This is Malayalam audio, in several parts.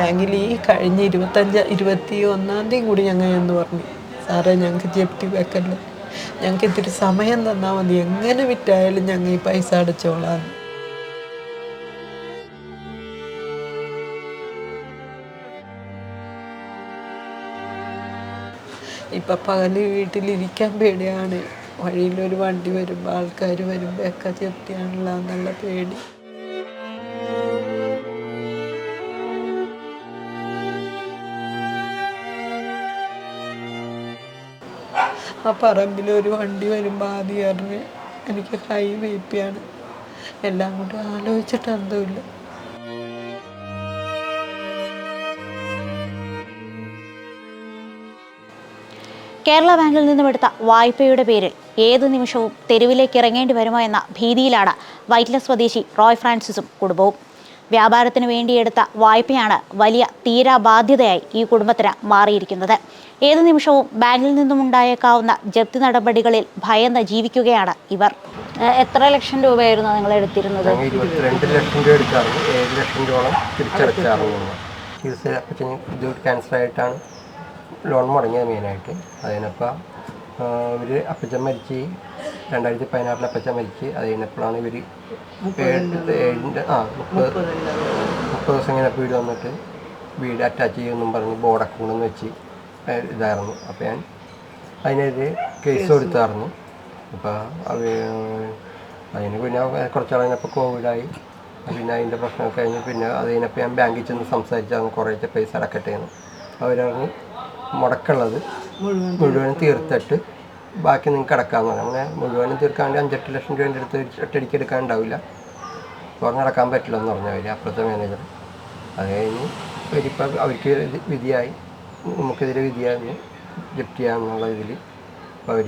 ബാങ്കിൽ ഈ കഴിഞ്ഞ 21 കൂടി ഞങ്ങൾ എന്ന് പറഞ്ഞു, സാറേ ഞങ്ങൾക്ക് ജപ്തി വെക്കല്ലേ, ഞങ്ങൾക്ക് ഇത്തിരി സമയം തന്നാൽ മതി, എങ്ങനെ വിറ്റായാലും ഞങ്ങൾ ഈ പൈസ അടച്ചോളാം. ഇപ്പം പകല് വീട്ടിലിരിക്കാൻ പേടിയാണ്. വഴിയിലൊരു വണ്ടി വരുമ്പോൾ ആൾക്കാർ വരുമ്പോൾ ഒക്കെ ജപ്തിയാണല്ലോ എന്നുള്ള പേടി. ആ പറമ്പിലൊരു വണ്ടി വരുമ്പോൾ ആദ്യം അറിഞ്ഞ് എനിക്ക് കൈ വീപ്പിയാണ്. എല്ലാം കൂടി ആലോചിച്ചിട്ട് എന്തുമില്ല. കേരള ബാങ്കിൽ നിന്നും എടുത്ത വായ്പയുടെ പേരിൽ ഏതു നിമിഷവും തെരുവിലേക്ക് ഇറങ്ങേണ്ടി വരുമോ എന്ന ഭീതിയിലാണ് വൈറ്റില സ്വദേശി റോയ് ഫ്രാൻസിസും കുടുംബവും. വ്യാപാരത്തിന് വേണ്ടിയെടുത്ത വായ്പയാണ് വലിയ തീരാബാധ്യതയായി ഈ കുടുംബത്തിന് മാറിയിരിക്കുന്നത്. ഏതു നിമിഷവും ബാങ്കിൽ നിന്നും ഉണ്ടായേക്കാവുന്ന ജപ്തി നടപടികളിൽ ഭയന്ന് ജീവിക്കുകയാണ് ഇവർ. എത്ര ലക്ഷം രൂപയായിരുന്നു നിങ്ങൾ എടുത്തിരുന്നത്? 22 ലക്ഷം രൂപ എടുക്കാറുണ്ട്. 7 ലക്ഷം രൂപയോളം തിരിച്ചടച്ചാറുണ്ട്. ഇത് ക്യാൻസറായിട്ടാണ് ലോൺ മുടങ്ങിയത് മെയിനായിട്ട്. അതിനപ്പോൾ ഇവർ അപ്പച്ചൻ മരിച്ച് 2016 അപ്പച്ചൻ മരിച്ച്. അത് കഴിഞ്ഞപ്പോഴാണ് ഇവർ 30 ദിവസം കഴിഞ്ഞപ്പോൾ വീട് വന്നിട്ട് വീട് അറ്റാച്ച് ചെയ്യുമെന്നും പറഞ്ഞ് ബോർഡൊക്കെ കൊണ്ടുവന്ന് വെച്ച് ഇതായിരുന്നു. അപ്പോൾ ഞാൻ അതിനെതിരെ കേസ് കൊടുത്തായിരുന്നു. അപ്പോൾ അതിന് പിന്നെ കുറച്ചാൾ കഴിഞ്ഞപ്പോൾ കോവിഡായി. പിന്നെ അതിൻ്റെ പ്രശ്നമൊക്കെ കഴിഞ്ഞ് പിന്നെ അത് കഴിഞ്ഞപ്പോൾ ഞാൻ ബാങ്കിൽ ചെന്ന് സംസാരിച്ചാൽ കുറേശ്ശെ പൈസ അടക്കട്ടെ എന്ന്. അവരറിഞ്ഞ് മുടക്കുള്ളത് മുഴുവനും തീർത്തിട്ട് ബാക്കി നിങ്ങൾക്ക് അടക്കാമെന്ന് പറഞ്ഞു. അങ്ങനെ മുഴുവനും തീർക്കാണ്ട് 5-8 ലക്ഷം രൂപേൻ്റെ അടുത്ത് ഒറ്റയടിക്ക് എടുക്കാനുണ്ടാവില്ല, പറഞ്ഞടക്കാൻ പറ്റില്ലെന്ന് പറഞ്ഞു അവർ, അപ്പുറത്തെ മാനേജർ. അത് കഴിഞ്ഞ് അവരിപ്പോൾ അവർക്ക് വിധിയായി, നമുക്കെതിരെ വിധിയായിരുന്നു ജപ്തി ചെയ്യാമെന്നുള്ള ഇതിൽ. അപ്പോൾ അവർ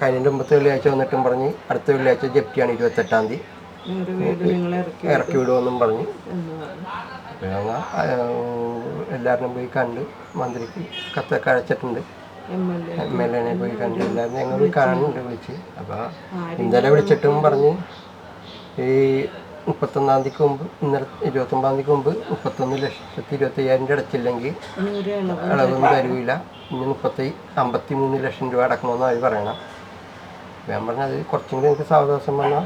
കഴിഞ്ഞ മുമ്പത്തെ വെള്ളിയാഴ്ച വന്നിട്ടും പറഞ്ഞ് അടുത്ത വെള്ളിയാഴ്ച ജപ്തിയാണ് 28-ാം തീയതി ഇറക്കി വിടുമെന്നും പറഞ്ഞ്. എല്ലാവരും പോയി കണ്ട് മന്ത്രിക്ക് കത്തൊക്കെ അയച്ചിട്ടുണ്ട്. MLA പോയി കണ്ട് എല്ലാവരും ഞങ്ങൾ പോയി കാണുന്നുണ്ട് വിളിച്ച്. അപ്പോൾ ഇന്നലെ വിളിച്ചിട്ടും പറഞ്ഞ് ഈ 31-ാം തീയതിക്ക് മുമ്പ്, ഇന്നലെ 29-ാം തീയതിക്ക് മുമ്പ് 31,25,000 രൂപ അടച്ചില്ലെങ്കിൽ ഇളവൊന്നും തരില്ല. ഇനി 53 ലക്ഷം രൂപ അടക്കണമെന്ന് അവർ പറയണം. ഞാൻ പറഞ്ഞാൽ അത് കുറച്ചും കൂടി എനിക്ക് സാവകാശം പറഞ്ഞാൽ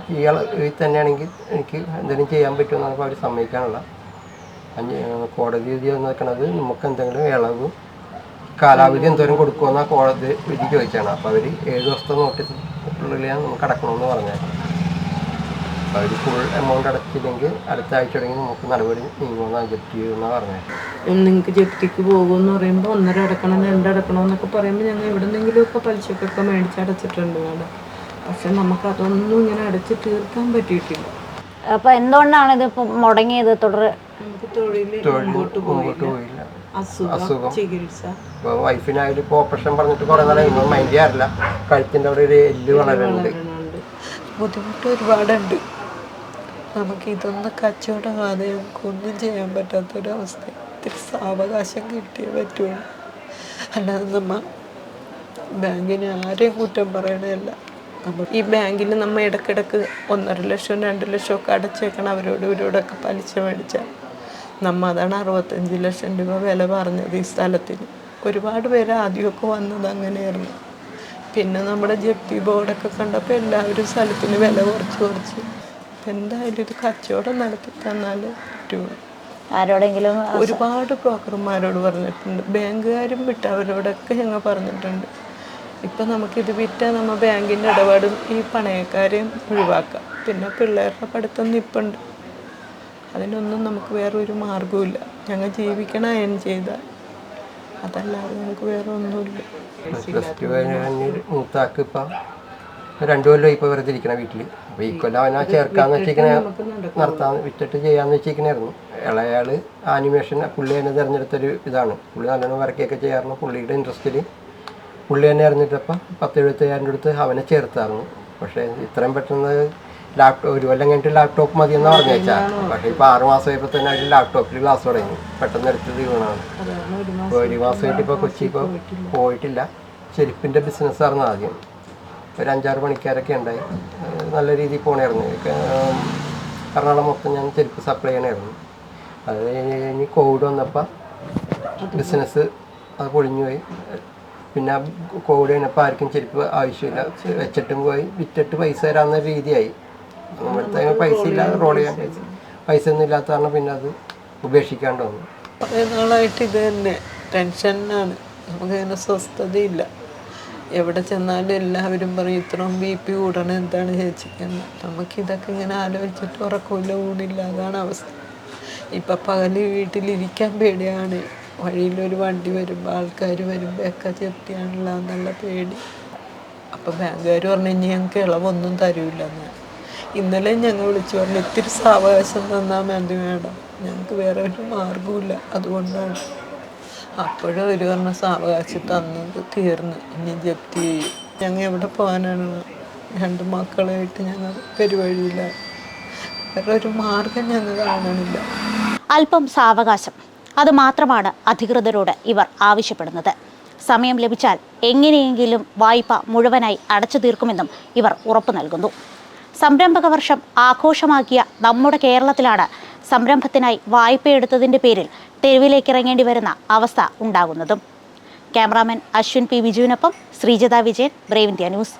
ഈ തന്നെയാണെങ്കിൽ എനിക്ക് എന്തെങ്കിലും ചെയ്യാൻ പറ്റുമെന്നാണ് അവർ സമ്മതിക്കാനുള്ള. കോടതി വിധി നിൽക്കുന്നത് നമുക്ക് എന്തെങ്കിലും ഇളവ് കാലാവധി എന്തോരം കൊടുക്കുമെന്നാണ് കോടതി വിധി ചോദിച്ചാണ്. അപ്പോൾ അവർ 7 ദിവസത്തെ നോട്ടീസിനുള്ളിലാണ് നമുക്ക് അടക്കണമെന്ന് പറഞ്ഞേക്കാം. അപ്പോൾ അവർ ഫുൾ എമൗണ്ട് അടച്ചില്ലെങ്കിൽ അടുത്ത ആഴ്ച തുടങ്ങി നമുക്ക് നടപടി നീങ്ങുമെന്നാണ് ജപ്തി ചെയ്യുമെന്നാണ് പറഞ്ഞത്. നിങ്ങൾക്ക് ജപ്തിക്ക് പോകുമെന്ന് പറയുമ്പോൾ 1.5 അടക്കണം 2 അടക്കണം എന്നൊക്കെ പറയുമ്പോൾ ഞങ്ങൾ എവിടെന്നെങ്കിലുമൊക്കെ പലിശക്കൊക്കെ മേടിച്ചടച്ചിട്ടുണ്ട് മേഡം. പക്ഷെ നമുക്കതൊന്നും ഇങ്ങനെ അടച്ച് തീർക്കാൻ പറ്റിയിട്ടില്ല. അപ്പോൾ എന്തുകൊണ്ടാണ് ഇതിപ്പോൾ മുടങ്ങിയത്? മുമ്പോട്ട് പോയില്ല. അസുഖം ചികിത്സ. ഇപ്പോൾ വൈഫിനായാലും ഇപ്പോൾ ഓപ്പറേഷൻ പറഞ്ഞിട്ട് കുറേ നാളെ മൈൻഡ് ചെയ്യാറില്ല. കഴുത്തിൻ്റെ അവിടെ ഒരു എല്ല് വളരുന്നുണ്ട്. ബുദ്ധിമുട്ട് ഒരുപാടുണ്ട്. നമുക്ക് ഇതൊന്നും കച്ചവടമാകാതെ നമുക്കൊന്നും ചെയ്യാൻ പറ്റാത്തൊരവസ്ഥ. ഇത്തിരി സാവകാശം കിട്ടിയേ പറ്റുള്ളൂ. അല്ലാതെ നമ്മൾ ബാങ്കിന് ആരെയും കുറ്റം പറയണതല്ല. ഈ ബാങ്കിൽ നമ്മൾ ഇടയ്ക്കിടയ്ക്ക് 1.5 ലക്ഷം 2 ലക്ഷം ഒക്കെ അടച്ചേക്കണം. അവരോട് ഇവരോടൊക്കെ പലിശ മേടിച്ചാൽ അതാണ് 65 ലക്ഷം രൂപ വില പറഞ്ഞത് ഈ സ്ഥലത്തിന്. ഒരുപാട് പേര് ആദ്യമൊക്കെ വന്നത് അങ്ങനെയായിരുന്നു. പിന്നെ നമ്മുടെ ജപ്തി ബോർഡൊക്കെ കണ്ടപ്പോൾ എല്ലാവരും സ്ഥലത്തിന് വില കുറച്ച് എന്തായാലും ഒരു കച്ചവടം നടത്തി തന്നാൽ പറ്റുള്ളൂ. ആരോടെങ്കിലും ഒരുപാട് ബ്രോക്കർമാരോട് പറഞ്ഞിട്ടുണ്ട്, ബാങ്കുകാരും വിട്ടവരോടൊക്കെ ഞങ്ങൾ പറഞ്ഞിട്ടുണ്ട്. ഇപ്പം നമുക്കിത് വിറ്റാൽ നമ്മൾ ബാങ്കിൻ്റെ ഇടപാടും ഈ പണയക്കാരെയും ഒഴിവാക്കാം. പിന്നെ പിള്ളേരുടെ പഠിത്തം നിൽപ്പുണ്ട്. അതിനൊന്നും നമുക്ക് വേറൊരു മാർഗവുമില്ല. ഞങ്ങൾ ജീവിക്കണം അയൺ ചെയ്താൽ, അതല്ലാതെ നമുക്ക് വേറെ ഒന്നുമില്ല. +2 കഴിഞ്ഞ് മൂത്താക്ക് ഇപ്പം 2 കൊല്ലം ഇപ്പോൾ വെറുതെ ഇരിക്കണ വീട്ടിൽ. അപ്പോൾ ഈ കൊല്ലം അവനാ ചേർക്കാന്ന് വെച്ചിരിക്കണേ, നടത്താൻ വിറ്റിട്ട് ചെയ്യാമെന്ന് വെച്ചിരിക്കണായിരുന്നു. ഇളയാൾ ആനിമേഷൻ പുള്ളി തന്നെ തിരഞ്ഞെടുത്തൊരു ഇതാണ്. പുള്ളി നല്ലോണം വരയ്ക്കുകയൊക്കെ ചെയ്യാറുണ്ട്. പുള്ളിയുടെ ഇൻട്രസ്റ്റിൽ പുള്ളി തന്നെ അറിഞ്ഞിട്ടപ്പോൾ 10,75,000 കൊടുത്ത് അവനെ ചേർത്തായിരുന്നു. പക്ഷേ ഇത്രയും പെട്ടെന്ന് ഒരു കൊല്ലം കഴിഞ്ഞിട്ട് ലാപ്ടോപ്പ് മതിയെന്നാണ് പറഞ്ഞു വെച്ചാൽ. പക്ഷേ ഇപ്പോൾ 6 മാസമായപ്പോൾ തന്നെ അവർ ലാപ്ടോപ്പിൽ ക്ലാസ് തുടങ്ങി. പെട്ടെന്ന് എടുത്തത് വീണാണ്. ഇപ്പോൾ 1 മാസമായിട്ട് ഇപ്പോൾ കൊച്ചി ഇപ്പോൾ പോയിട്ടില്ല. ചെരുപ്പിൻ്റെ ബിസിനസ്സായിരുന്നു ആദ്യം. ഒരു 5-6 പണിക്കാരൊക്കെ ഉണ്ടായി. നല്ല രീതിയിൽ പോകണമായിരുന്നു. എറണാകുളം മൊത്തം ഞാൻ ചെരുപ്പ് സപ്ലൈ ചെയ്യണമായിരുന്നു. അത് കഴിഞ്ഞ് കോവിഡ് വന്നപ്പോൾ ബിസിനസ് അത് പൊളിഞ്ഞു പോയി. പിന്നെ കോവിഡ് കഴിഞ്ഞപ്പോൾ ആർക്കും ചെരുപ്പ് ആവശ്യമില്ല, വെച്ചിട്ടും പോയി വിറ്റിട്ട് പൈസ തരാവുന്ന രീതിയായി. നമ്മുടെ പൈസ ഇല്ലാതെ റോൾ ചെയ്യാൻ പൈസ ഒന്നും ഇല്ലാത്ത കാരണം പിന്നെ അത് ഉപേക്ഷിക്കാണ്ട് വന്നു. കുറേ നാളായിട്ട് ഇത് തന്നെ ടെൻഷനാണ്, നമുക്കതിന് സ്വസ്ഥതയില്ല. എവിടെ ചെന്നാലും എല്ലാവരും പറയും ഇത്രയും BP കൂടണം, എന്താണ് ചേച്ചിക്കെന്ന്. നമുക്കിതൊക്കെ ഇങ്ങനെ ആലോചിച്ചിട്ട് ഉറക്കമില്ല, ഊണില്ല, അതാണ് അവസ്ഥ. ഇപ്പം പകല് വീട്ടിലിരിക്കാൻ പേടിയാണ്. വഴിയിലൊരു വണ്ടി വരുമ്പോൾ ആൾക്കാർ വരുമ്പോൾ ഒക്കെ ചെത്തിയാണല്ലോ എന്നുള്ള പേടി. അപ്പം ബാങ്കുകാർ പറഞ്ഞു ഇനി ഞങ്ങൾക്ക് ഇളവൊന്നും തരൂല്ലെന്ന്. ഇന്നലെ ഞങ്ങൾ വിളിച്ചു പറഞ്ഞു ഇത്തിരി സാവകാശം തന്നാൽ മതി മേഡം, ഞങ്ങൾക്ക് വേറെ ഒരു മാർഗവുമില്ല, അതുകൊണ്ടാണ്. അപ്പോഴും ഒരു പറഞ്ഞ സാവകാശം തന്നത് തീർന്ന്, ഇനി ജപ്തി ചെയ്യും. ഞങ്ങൾ എവിടെ പോകാനാണ്? 2 മക്കളായിട്ട് ഞങ്ങൾ പെരുവഴിയില്ല, വേറെ ഒരു മാർഗം ഞങ്ങൾ കാണണില്ല. അല്പം സാവകാശം, അത് മാത്രമാണ് അധികൃതരോട് ഇവർ ആവശ്യപ്പെടുന്നത്. സമയം ലഭിച്ചാൽ എങ്ങനെയെങ്കിലും വായ്പ മുഴുവനായി അടച്ചു തീർക്കുമെന്നും ഇവർ ഉറപ്പു നൽകുന്നു. സംരംഭക വർഷം ആഘോഷമാക്കിയ നമ്മുടെ കേരളത്തിലാണ് സംരംഭത്തിനായി വായ്പയെടുത്തതിൻ്റെ പേരിൽ തെരുവിലേക്ക് ഇറങ്ങേണ്ടി വരുന്ന അവസ്ഥ ഉണ്ടാകുന്നതും. Cameraman Ashwin P. വിജുവിനൊപ്പം Sreejatha Vijayan, brave India news.